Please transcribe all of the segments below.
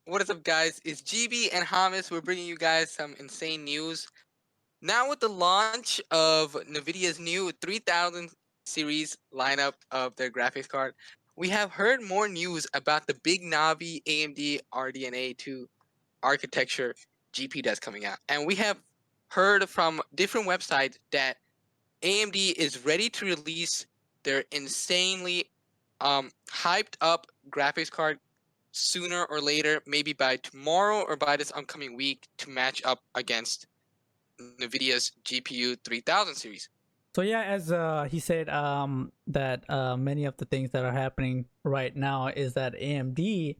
What is up, guys? It's GB and Hamis. We're bringing you guys some insane news. Now, with the launch of NVIDIA's new 3000 series lineup of their graphics card, we have heard more news about the big Navi AMD RDNA 2 architecture GPU that's coming out. And we have heard from different websites that AMD is ready to release their insanely hyped up graphics card sooner or later, maybe by tomorrow or by this upcoming week, to match up against NVIDIA's GPU 3000 series. So yeah, as he said, that many of the things that are happening right now is that AMD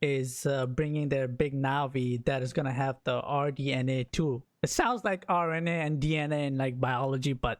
is bringing their big Navi that is gonna have the RDNA too. It sounds like RNA and DNA in like biology, but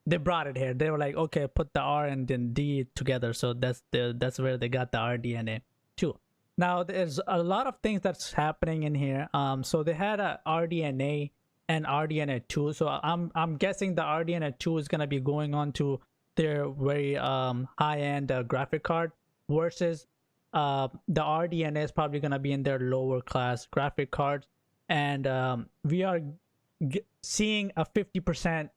they brought it here. They were like, okay, put the R and then D together, so that's where they got the RDNA too. Now there's a lot of things that's happening in here. So they had a RDNA and RDNA2. So I'm guessing the RDNA2 is gonna be going on to their very high-end graphic card, versus the RDNA is probably gonna be in their lower class graphic cards, and we are seeing a 50%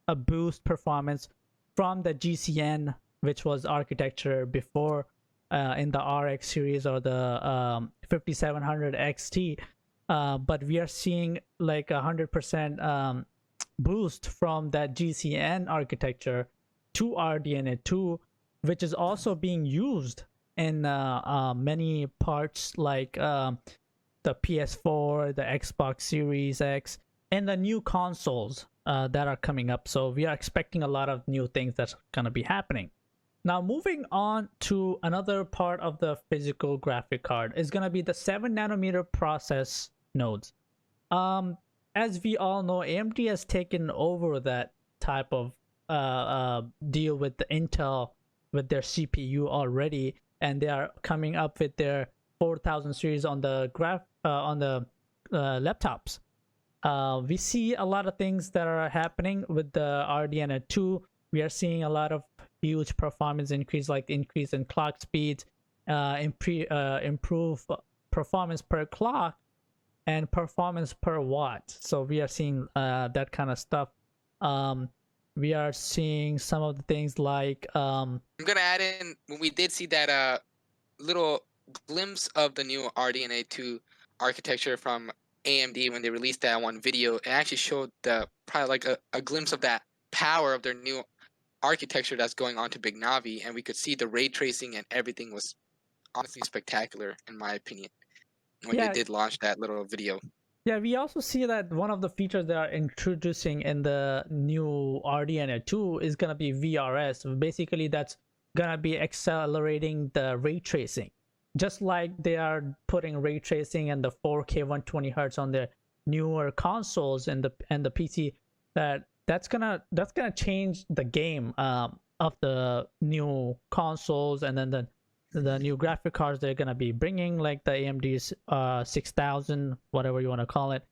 a boost performance from the GCN, which was architecture before in the RX series or the 5700 XT. But we are seeing like 100% boost from that GCN architecture to RDNA2, which is also being used in many parts like the PS4, the Xbox Series X, and the new consoles that are coming up. So we are expecting a lot of new things that's going to be happening. Now, moving on to another part of the physical graphic card is going to be the 7 nanometer process nodes. As we all know, AMD has taken over that type of deal with the Intel with their CPU already, and they are coming up with their 4000 series on the laptops. We see a lot of things that are happening with the RDNA 2. We are seeing a lot of huge performance increase, like increase in clock speeds, improve performance per clock and performance per watt. So we are seeing that kind of stuff. We are seeing some of the things like I'm gonna add in, when we did see that little glimpse of the new RDNA 2 architecture from AMD when they released that one video, it actually showed the probably like a glimpse of that power of their new architecture that's going on to Big Navi, and we could see the ray tracing and everything was honestly spectacular in my opinion when they yeah. did launch that little video. Yeah, we also see that one of the features they are introducing in the new RDNA 2 is going to be VRS. Basically, that's going to be accelerating the ray tracing. Just like they are putting ray tracing and the 4K 120 hertz on their newer consoles and the PC, that's gonna change the game of the new consoles, and then the new graphic cards they're going to be bringing, like the AMD's 6000, whatever you want to call it.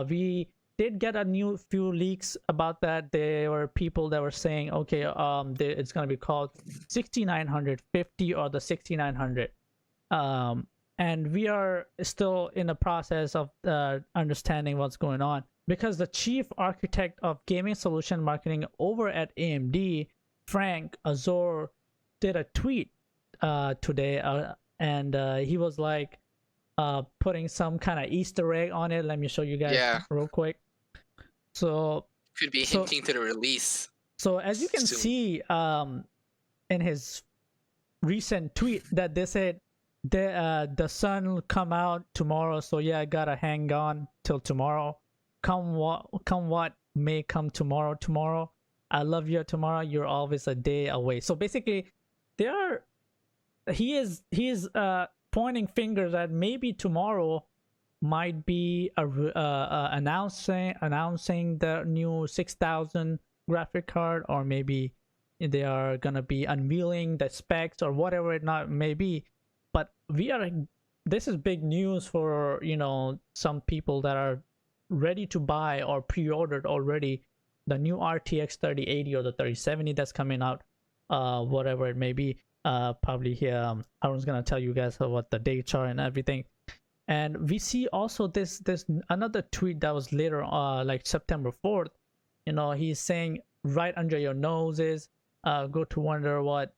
We did get a new few leaks about that. There were people that were saying, okay, it's going to be called 6950 or the 6900. And we are still in the process of understanding what's going on, because the chief architect of gaming solution marketing over at AMD, Frank Azor, did a tweet today, and he was like putting some kind of Easter egg on it. Let me show you guys real quick. So could be hinting to the release. So as you can see in his recent tweet, that they said the sun will come out tomorrow. So yeah, I gotta hang on till tomorrow. Come what may come tomorrow. I love you tomorrow. You're always a day away. So basically, he is pointing fingers that maybe tomorrow might be announcing the new 6000 graphic card, or maybe they are gonna be unveiling the specs or whatever it not may be. But this is big news for some people that are ready to buy or pre-ordered already the new RTX 3080 or the 3070 that's coming out, whatever it may be. Probably here, Aaron's gonna tell you guys what the dates are and everything. And we see also this another tweet that was later, like September 4th. He's saying right under your noses, go to wonder what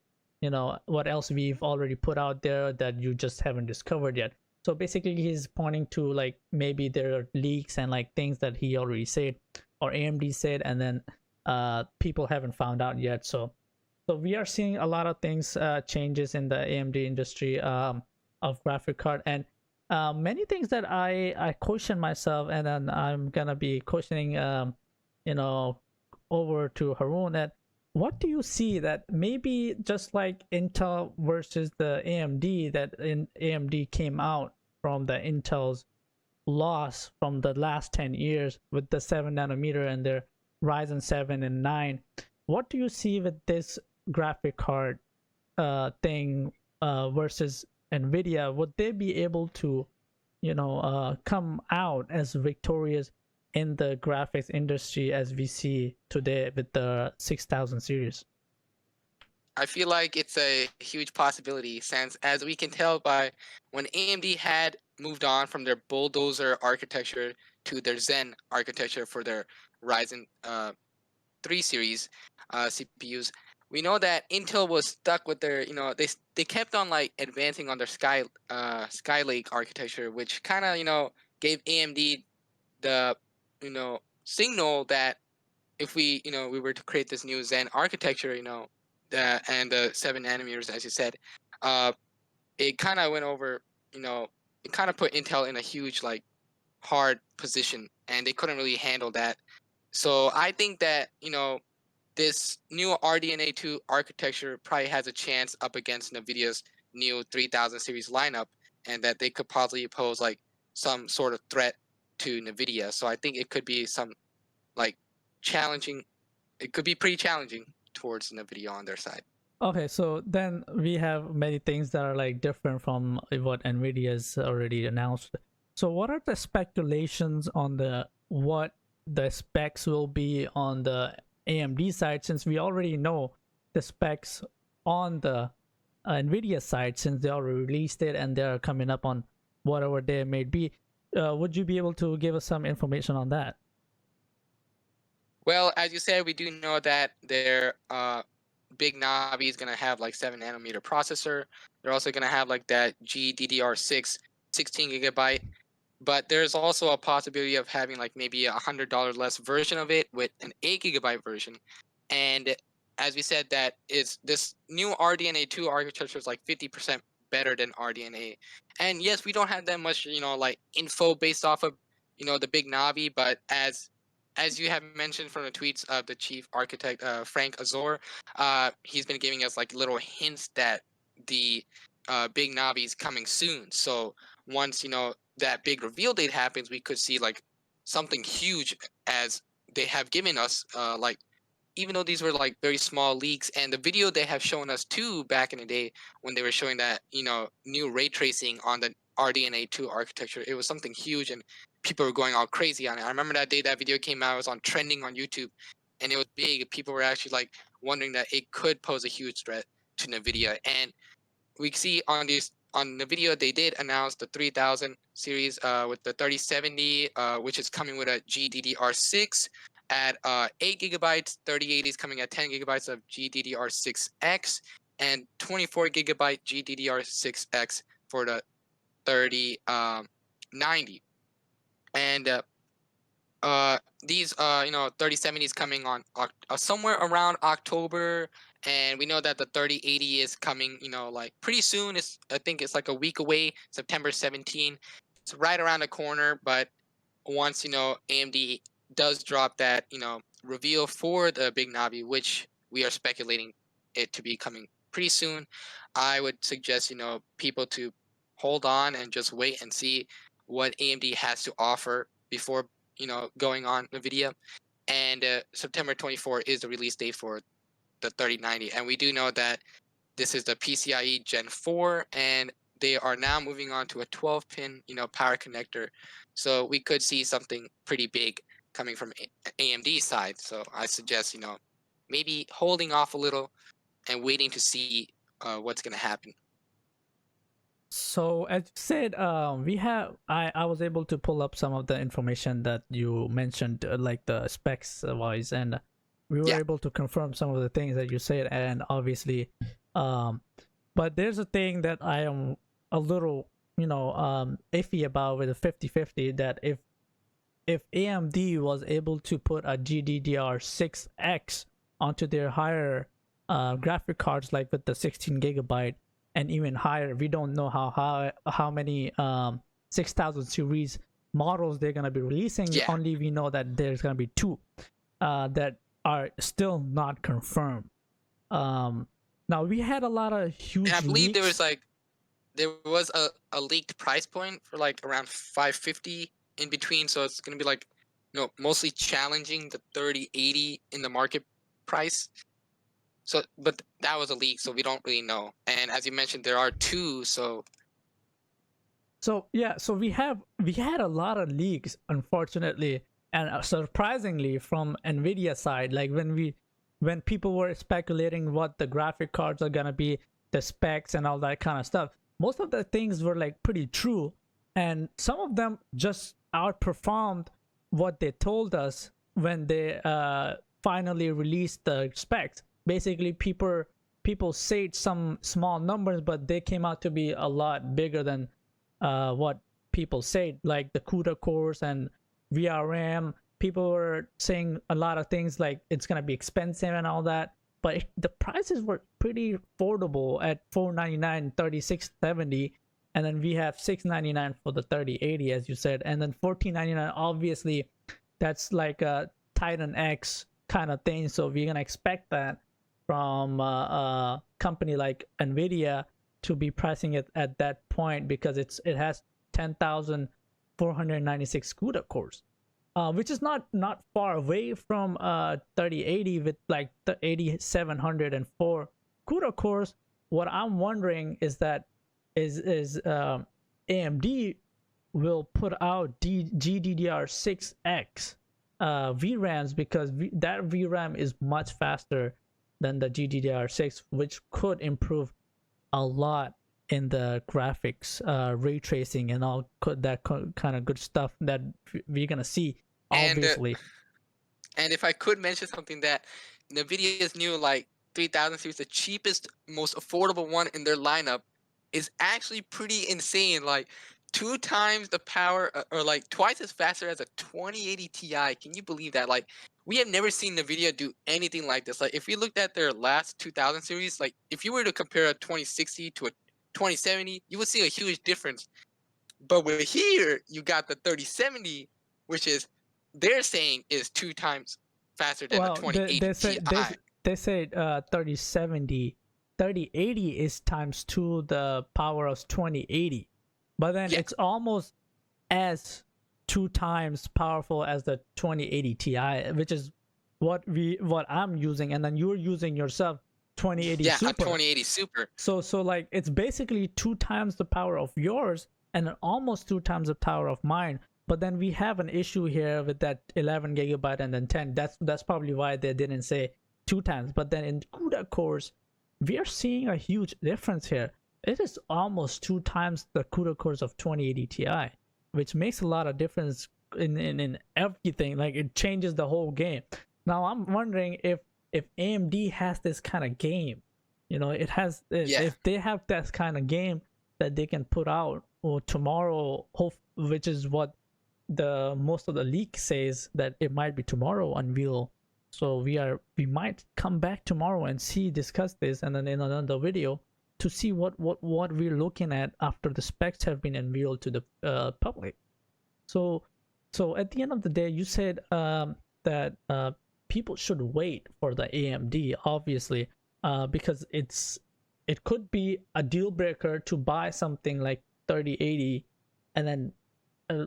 else we've already put out there that you just haven't discovered yet. So basically, he's pointing to like maybe there are leaks and like things that he already said or AMD said, and then people haven't found out yet. So we are seeing a lot of things, changes in the AMD industry, of graphic card, and many things that I question myself, and then I'm gonna be questioning, you know, over to Haroon. That what do you see that maybe just like Intel versus the AMD, that in AMD came out from the Intel's loss from the last 10 years with the 7 nanometer and their Ryzen 7 and 9. What do you see with this graphic card thing versus Nvidia? Would they be able to, come out as victorious in the graphics industry as we see today with the 6000 series? I feel like it's a huge possibility since, as we can tell by when AMD had moved on from their bulldozer architecture to their Zen architecture for their Ryzen 3 series CPUs, we know that Intel was stuck with their, they kept on like advancing on their Skylake architecture, which kind of, gave AMD the, signal that if we were to create this new Zen architecture, and the 7 nanometers, as you said, uh, it kind of went over, you know, it kind of put Intel in a huge like hard position, and they couldn't really handle that. So I think that this new RDNA 2 architecture probably has a chance up against NVIDIA's new 3000 series lineup, and that they could possibly pose like some sort of threat to NVIDIA. So I think it could be some like challenging. It could be pretty challenging towards NVIDIA on their side. Okay, so then we have many things that are like different from what Nvidia's already announced. So what are the speculations on the what the specs will be on the AMD side, since we already know the specs on the Nvidia side, since they already released it and they're coming up on whatever they may be. Would you be able to give us some information on that? Well, as you said, we do know that their big Navi is gonna have like 7 nanometer processor. They're also gonna have like that GDDR6 16 GB, but there's also a possibility of having like maybe $100 less version of it with an 8 GB version. And as we said, that is this new RDNA 2 architecture is like 50% better than RDNA. And yes, we don't have that much, like info based off of, the big Navi, but as you have mentioned from the tweets of the chief architect, Frank Azor, he's been giving us like little hints that the big Navi is coming soon. So once that big reveal date happens, we could see like something huge, as they have given us, like even though these were like very small leaks, and the video they have shown us too back in the day when they were showing that new ray tracing on the RDNA 2 architecture, it was something huge, and people were going all crazy on it. I remember that day that video came out, it was on trending on YouTube, and it was big. People were actually like wondering that it could pose a huge threat to Nvidia. And we see on the video they did announce the 3000 series with the 3070, which is coming with a GDDR6 at 8 gigabytes. 3080 is coming at 10 gigabytes of GDDR6X, and 24 gigabyte GDDR6X for the 3090. And these 3070 is coming on somewhere around October, and we know that the 3080 is coming, like pretty soon. I think it's like a week away, September 17. It's right around the corner. But once AMD does drop that reveal for the big Navi, which we are speculating it to be coming pretty soon, I would suggest people to hold on and just wait and see what AMD has to offer before going on Nvidia. And September 24 is the release date for the 3090, and we do know that this is the PCIe Gen 4, and they are now moving on to a 12-pin power connector. So we could see something pretty big coming from AMD side. So I suggest maybe holding off a little and waiting to see what's going to happen. So as you said, we have I was able to pull up some of the information that you mentioned, like the specs wise, and we were Yeah, able to confirm some of the things that you said, and obviously, um, but there's a thing that I am a little, iffy about with the 50/50, that if AMD was able to put a GDDR6X onto their higher graphic cards, like with the 16 gigabyte and even higher, we don't know how many 6000 series models they're gonna be releasing. yeah. Only we know that there's gonna be two that are still not confirmed. Um, Now we had a lot of And I huge believe leaks. there was a leaked price point for like around 550 in between, so it's gonna be like, mostly challenging the 3080 in the market price. So, but that was a leak, so we don't really know. And as you mentioned, there are two, so So yeah, so we had a lot of leaks, unfortunately, and surprisingly from Nvidia side. Like when people were speculating what the graphic cards are gonna be, the specs and all that kind of stuff, most of the things were like pretty true, and some of them just outperformed what they told us when they finally released the specs. Basically, people said some small numbers, but they came out to be a lot bigger than what people said, like the CUDA cores and VRM. People were saying a lot of things like it's gonna be expensive and all that, but the prices were pretty affordable at 499, 3670, and then we have 699 for the 3080, as you said, and then 1499. Obviously, that's like a Titan X kind of thing, so we're gonna expect that from a company like Nvidia to be pricing it at that point because it has 10,496 CUDA cores, which is not far away from 3080 with like the 8704 CUDA cores. What I'm wondering is that is AMD will put out GDDR6X VRAMs because that VRAM is much faster than the GDDR6, which could improve a lot in the graphics, ray tracing, and all that kind of good stuff that we're gonna see. and Obviously, and if I could mention something, that Nvidia's new like 3000 series, the cheapest, most affordable one in their lineup, is actually pretty insane. Like two times the power, or like twice as faster as a 2080 Ti. Can you believe that? Like we have never seen Nvidia do anything like this. Like if you looked at their last 2000 series, like if you were to compare a 2060 to a 2070, you would see a huge difference. But with here, you got the 3070, which is they're saying is two times faster than a well, 2080 Ti. they say 3070, 3080 is times two the power of 2080, but then Yeah, it's almost as two times powerful as the 2080 Ti, which is what I'm using, and then you're using yourself 2080 yeah, a Super. 2080 Super. So like it's basically two times the power of yours and almost two times the power of mine. But then we have an issue here with that 11 gigabyte and then 10. That's probably why they didn't say two times. But then in CUDA cores, we are seeing a huge difference here. It is almost two times the CUDA cores of 2080 Ti, which makes a lot of difference in everything. Like it changes the whole game. Now I'm wondering if AMD has this kind of game, it has, Yeah, if they have that kind of game that they can put out or tomorrow, which is what the most of the leak says that it might be tomorrow unveil. So we might come back tomorrow and discuss this, and then in another video to see what we're looking at after the specs have been unveiled to the public. So at the end of the day, you said that people should wait for the AMD, obviously, because it could be a deal breaker to buy something like 3080, and then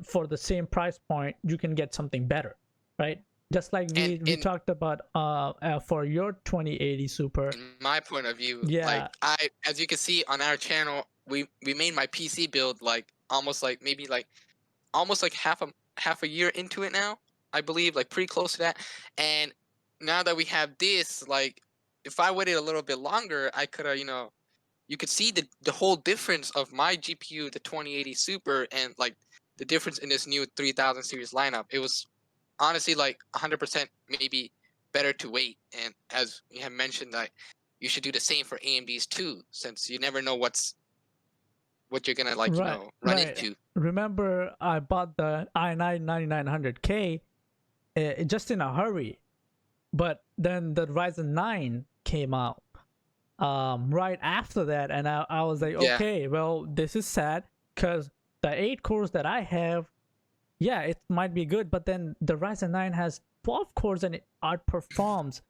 for the same price point, you can get something better, right? Just like and we talked about for your 2080 Super. in my point of view, like Yeah, as you can see on our channel, we made my PC build like almost like maybe like almost like half a year into it now. I believe like pretty close to that. And now that we have this, like if I waited a little bit longer, I could have you could see the whole difference of my GPU, the 2080 Super, and like the difference in this new 3000 series lineup. It was honestly like 100% maybe better to wait. And as we have mentioned, that you should do the same for AMD's too, since you never know what you're gonna like Right, run right. into. Remember, I bought the i9 9900K just in a hurry, but then the Ryzen 9 came out right after that, and I was like, Yeah, okay, well, this is sad because the 8 cores that I have, yeah, it might be good, but then the Ryzen 9 has 12 cores and it outperforms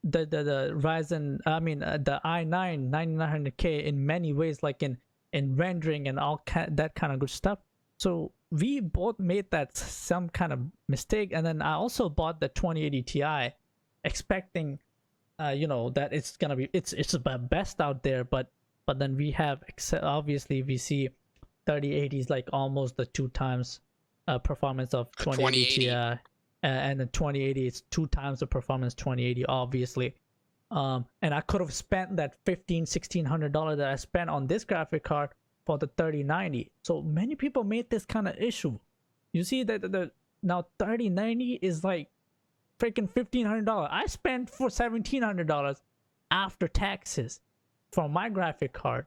the Ryzen, I mean, the i9 9900K in many ways, like in rendering and that kind of good stuff. So we both made that some kind of mistake, and then I also bought the 2080 Ti, expecting, that it's gonna be it's the best out there, but then we have obviously we see 3080 is like almost the 2 times performance of a 2080 Ti, 2080. and the 2080 is 2 times the performance 2080 obviously. And I could have spent that $1,600 that I spent on this graphic card for the 3090. So many people made this kind of issue. You see that the now 3090 is like freaking $1,500. I spent for $1,700 after taxes for my graphic card.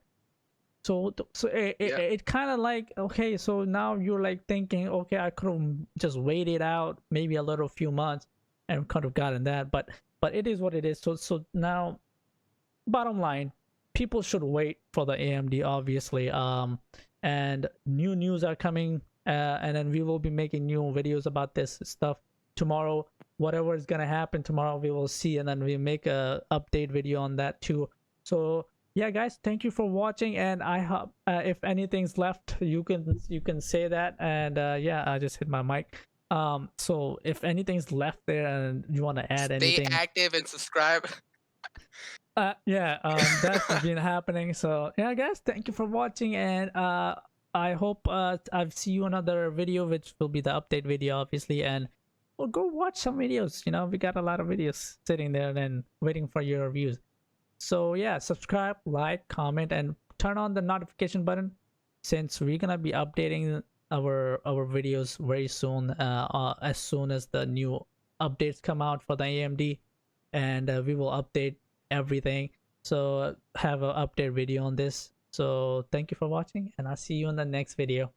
So Yeah, it kind of like, okay, so now you're like thinking, okay, I could have just waited out maybe a little few months and could have gotten that, but it is what it is. So now, bottom line, people should wait for the AMD obviously. And new news are coming, and then we will be making new videos about this stuff tomorrow. Whatever is gonna happen tomorrow, we will see, and then we make a update video on that too. So yeah, guys, thank you for watching, and I hope if anything's left, you can say that. And yeah, I just hit my mic. So if anything's left there and you want to add stay anything, active and subscribe. yeah, that's been happening. So yeah, guys, thank you for watching, and I hope I'll see you another video, which will be the update video, obviously. And well, go watch some videos. We got a lot of videos sitting there and waiting for your reviews. So yeah, subscribe, like, comment, and turn on the notification button, since we're gonna be updating our videos very soon, as soon as the new updates come out for the AMD, and we will update everything. So have an update video on this. So thank you for watching, and I'll see you in the next video.